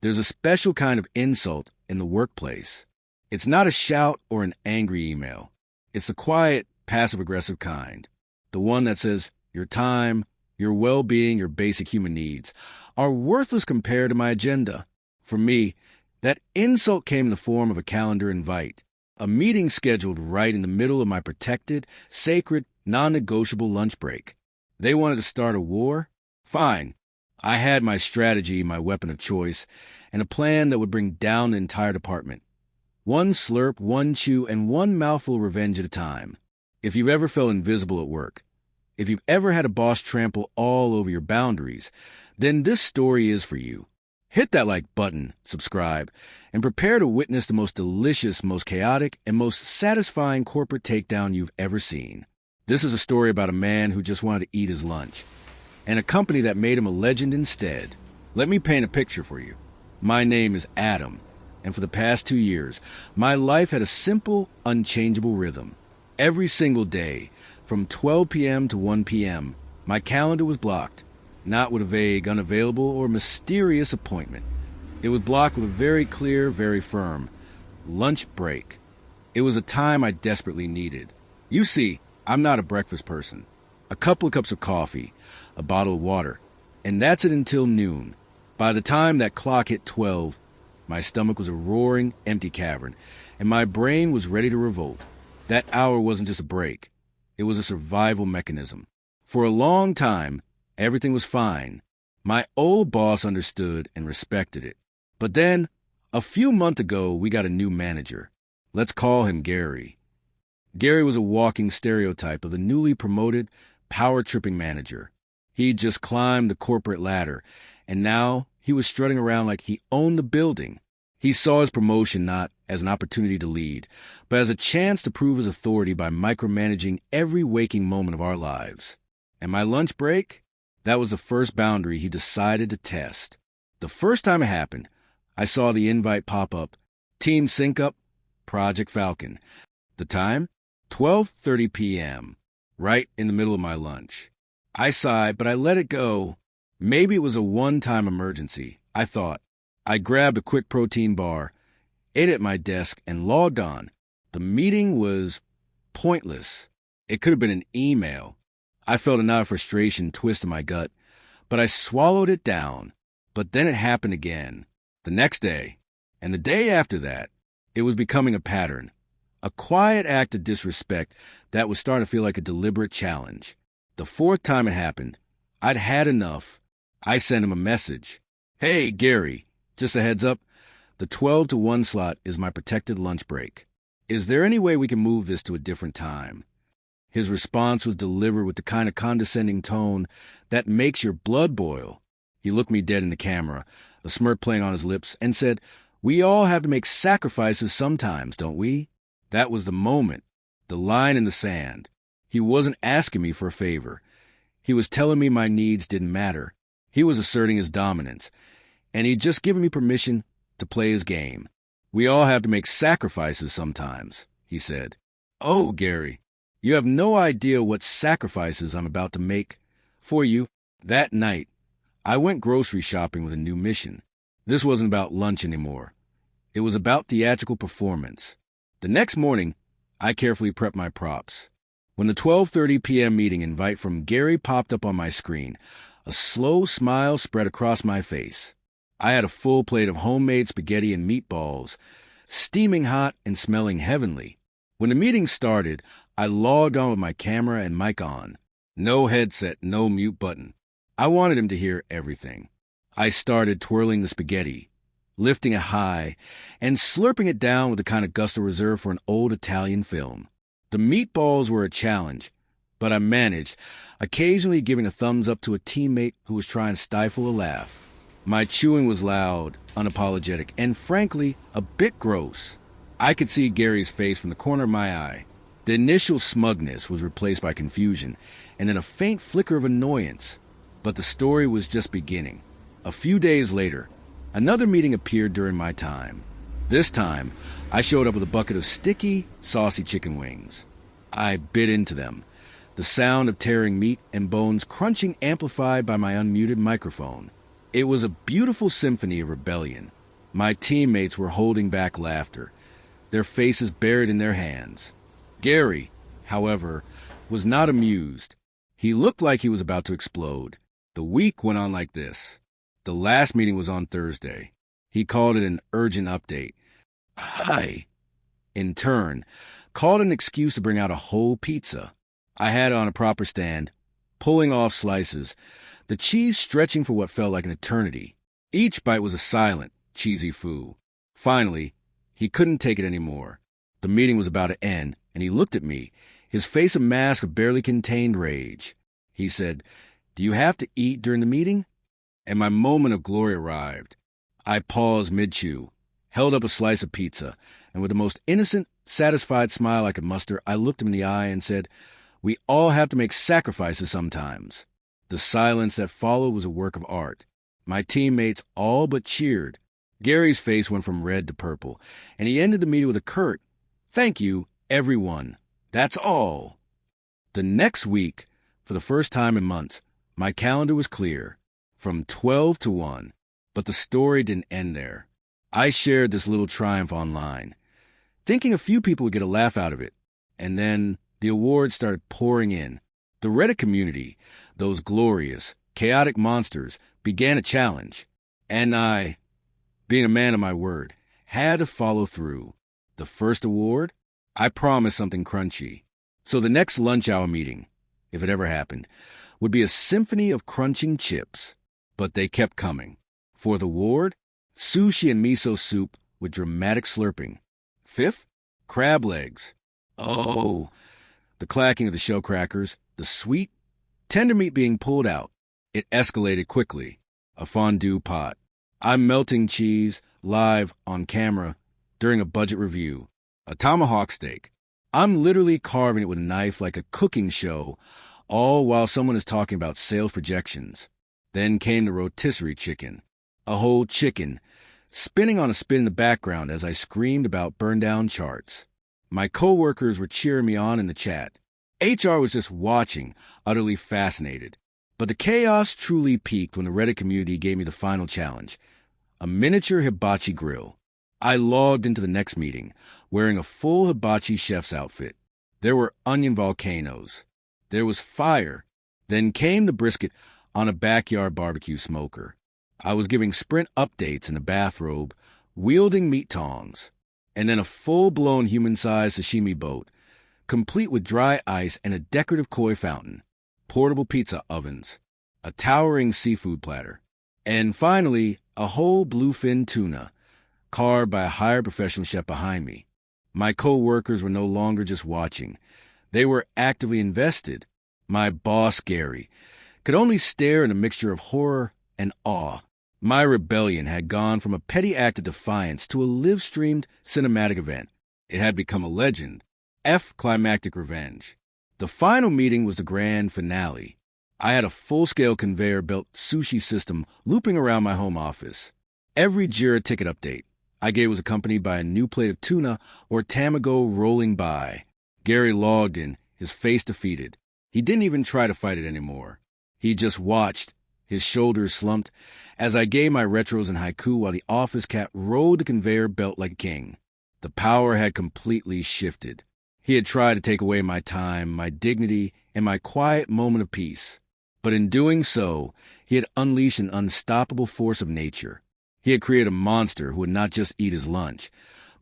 There's a special kind of insult in the workplace. It's not a shout or an angry email. It's the quiet, passive-aggressive kind. The one that says, your time, your well-being, your basic human needs are worthless compared to my agenda. For me, that insult came in the form of a calendar invite, a meeting scheduled right in the middle of my protected, sacred, non-negotiable lunch break. They wanted to start a war? Fine. I had my strategy, my weapon of choice, and a plan that would bring down the entire department. One slurp, one chew, and one mouthful of revenge at a time. If you've ever felt invisible at work, if you've ever had a boss trample all over your boundaries, then this story is for you. Hit that like button, subscribe, and prepare to witness the most delicious, most chaotic, and most satisfying corporate takedown you've ever seen. This is a story about a man who just wanted to eat his lunch, and a company that made him a legend instead. Let me paint a picture for you. My name is Adam, and for the past 2 years, my life had a simple, unchangeable rhythm. Every single day, from 12 p.m. to 1 p.m., my calendar was blocked, not with a vague, unavailable, or mysterious appointment. It was blocked with a very clear, very firm lunch break. It was a time I desperately needed. You see, I'm not a breakfast person. A couple of cups of coffee, a bottle of water, and that's it until noon. By the time that clock hit 12, my stomach was a roaring, empty cavern, and my brain was ready to revolt. That hour wasn't just a break. It was a survival mechanism. For a long time, everything was fine. My old boss understood and respected it. But then, a few months ago, we got a new manager. Let's call him Gary. Gary was a walking stereotype of the newly promoted, power-tripping manager. He'd just climbed the corporate ladder, and now he was strutting around like he owned the building. He saw his promotion not as an opportunity to lead, but as a chance to prove his authority by micromanaging every waking moment of our lives. And my lunch break? That was the first boundary he decided to test. The first time it happened, I saw the invite pop up, Team Sync Up, Project Falcon. The time? 12:30 p.m., right in the middle of my lunch. I sighed, but I let it go. Maybe it was a one-time emergency, I thought. I grabbed a quick protein bar, ate at my desk, and logged on. The meeting was pointless. It could have been an email. I felt a knot of frustration twist in my gut, but I swallowed it down. But then it happened again. The next day, and the day after that, it was becoming a pattern. A quiet act of disrespect that was starting to feel like a deliberate challenge. The fourth time it happened, I'd had enough. I sent him a message. Hey, Gary, just a heads up, the 12 to 1 slot is my protected lunch break. Is there any way we can move this to a different time? His response was delivered with the kind of condescending tone that makes your blood boil. He looked me dead in the camera, a smirk playing on his lips, and said, "We all have to make sacrifices sometimes, don't we?" That was the moment, the line in the sand. He wasn't asking me for a favor. He was telling me my needs didn't matter. He was asserting his dominance, and he'd just given me permission to play his game. We all have to make sacrifices sometimes, he said. Oh, Gary, you have no idea what sacrifices I'm about to make for you. That night, I went grocery shopping with a new mission. This wasn't about lunch anymore. It was about theatrical performance. The next morning, I carefully prepped my props. When the 12:30 p.m. meeting invite from Gary popped up on my screen, a slow smile spread across my face. I had a full plate of homemade spaghetti and meatballs, steaming hot and smelling heavenly. When the meeting started, I logged on with my camera and mic on. No headset, no mute button. I wanted him to hear everything. I started twirling the spaghetti, lifting it high, and slurping it down with the kind of gusto reserved for an old Italian film. The meatballs were a challenge, but I managed, occasionally giving a thumbs up to a teammate who was trying to stifle a laugh. My chewing was loud, unapologetic, and frankly, a bit gross. I could see Gary's face from the corner of my eye. The initial smugness was replaced by confusion, and then a faint flicker of annoyance. But the story was just beginning. A few days later, another meeting appeared during my time. This time, I showed up with a bucket of sticky, saucy chicken wings. I bit into them, the sound of tearing meat and bones crunching amplified by my unmuted microphone. It was a beautiful symphony of rebellion. My teammates were holding back laughter, their faces buried in their hands. Gary, however, was not amused. He looked like he was about to explode. The week went on like this. The last meeting was on Thursday. He called it an urgent update. I, in turn, called an excuse to bring out a whole pizza. I had it on a proper stand, pulling off slices, the cheese stretching for what felt like an eternity. Each bite was a silent, cheesy foo. Finally, he couldn't take it anymore. The meeting was about to end, and he looked at me, his face a mask of barely contained rage. He said, "Do you have to eat during the meeting?" And my moment of glory arrived. I paused mid-chew, held up a slice of pizza, and with the most innocent, satisfied smile I could muster, I looked him in the eye and said, "We all have to make sacrifices sometimes." The silence that followed was a work of art. My teammates all but cheered. Gary's face went from red to purple, and he ended the meeting with a curt, "Thank you, everyone. That's all." The next week, for the first time in months, my calendar was clear, from 12 to 1. But the story didn't end there. I shared this little triumph online, thinking a few people would get a laugh out of it. And then the awards started pouring in. The Reddit community, those glorious, chaotic monsters, began a challenge. And I, being a man of my word, had to follow through. The first award? I promised something crunchy. So the next lunch hour meeting, if it ever happened, would be a symphony of crunching chips. But they kept coming. Fourth award? Sushi and miso soup with dramatic slurping. Fifth? Crab legs. Oh, the clacking of the shell crackers, the sweet, tender meat being pulled out. It escalated quickly. A fondue pot. I'm melting cheese live on camera during a budget review. A tomahawk steak. I'm literally carving it with a knife like a cooking show, all while someone is talking about sales projections. Then came the rotisserie chicken. A whole chicken, spinning on a spin in the background as I screamed about burned-down charts. My coworkers were cheering me on in the chat. HR was just watching, utterly fascinated. But the chaos truly peaked when the Reddit community gave me the final challenge, a miniature hibachi grill. I logged into the next meeting, wearing a full hibachi chef's outfit. There were onion volcanoes. There was fire. Then came the brisket on a backyard barbecue smoker. I was giving sprint updates in a bathrobe, wielding meat tongs. And then a full-blown human-sized sashimi boat, complete with dry ice and a decorative koi fountain, portable pizza ovens, a towering seafood platter, and finally, a whole bluefin tuna, carved by a hired professional chef behind me. My co-workers were no longer just watching. They were actively invested. My boss, Gary, could only stare in a mixture of horror and awe. My rebellion had gone from a petty act of defiance to a live-streamed cinematic event. It had become a legend. Climactic revenge. The final meeting was the grand finale. I had a full-scale conveyor-belt sushi system looping around my home office. Every Jira ticket update I gave was accompanied by a new plate of tuna or tamago rolling by. Gary logged in, his face defeated. He didn't even try to fight it anymore. He just watched, his shoulders slumped, as I gave my retros and haiku while the office cat rode the conveyor belt like a king. The power had completely shifted. He had tried to take away my time, my dignity, and my quiet moment of peace. But in doing so, he had unleashed an unstoppable force of nature. He had created a monster who would not just eat his lunch,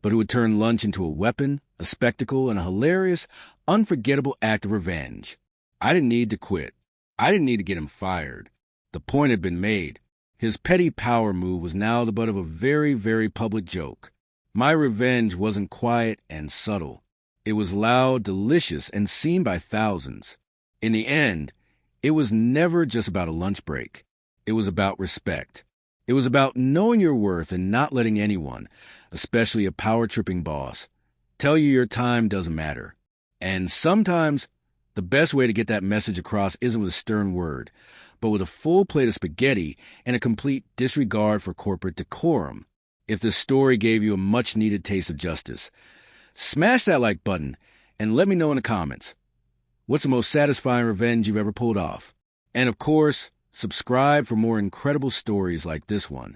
but who would turn lunch into a weapon, a spectacle, and a hilarious, unforgettable act of revenge. I didn't need to quit. I didn't need to get him fired. The point had been made. His petty power move was now the butt of a very, very public joke. My revenge wasn't quiet and subtle. It was loud, delicious, and seen by thousands. In the end, it was never just about a lunch break. It was about respect. It was about knowing your worth and not letting anyone, especially a power-tripping boss, tell you your time doesn't matter. And sometimes, the best way to get that message across isn't with a stern word, but with a full plate of spaghetti and a complete disregard for corporate decorum. If this story gave you a much-needed taste of justice, smash that like button and let me know in the comments. What's the most satisfying revenge you've ever pulled off? And of course, Subscribe for more incredible stories like this one.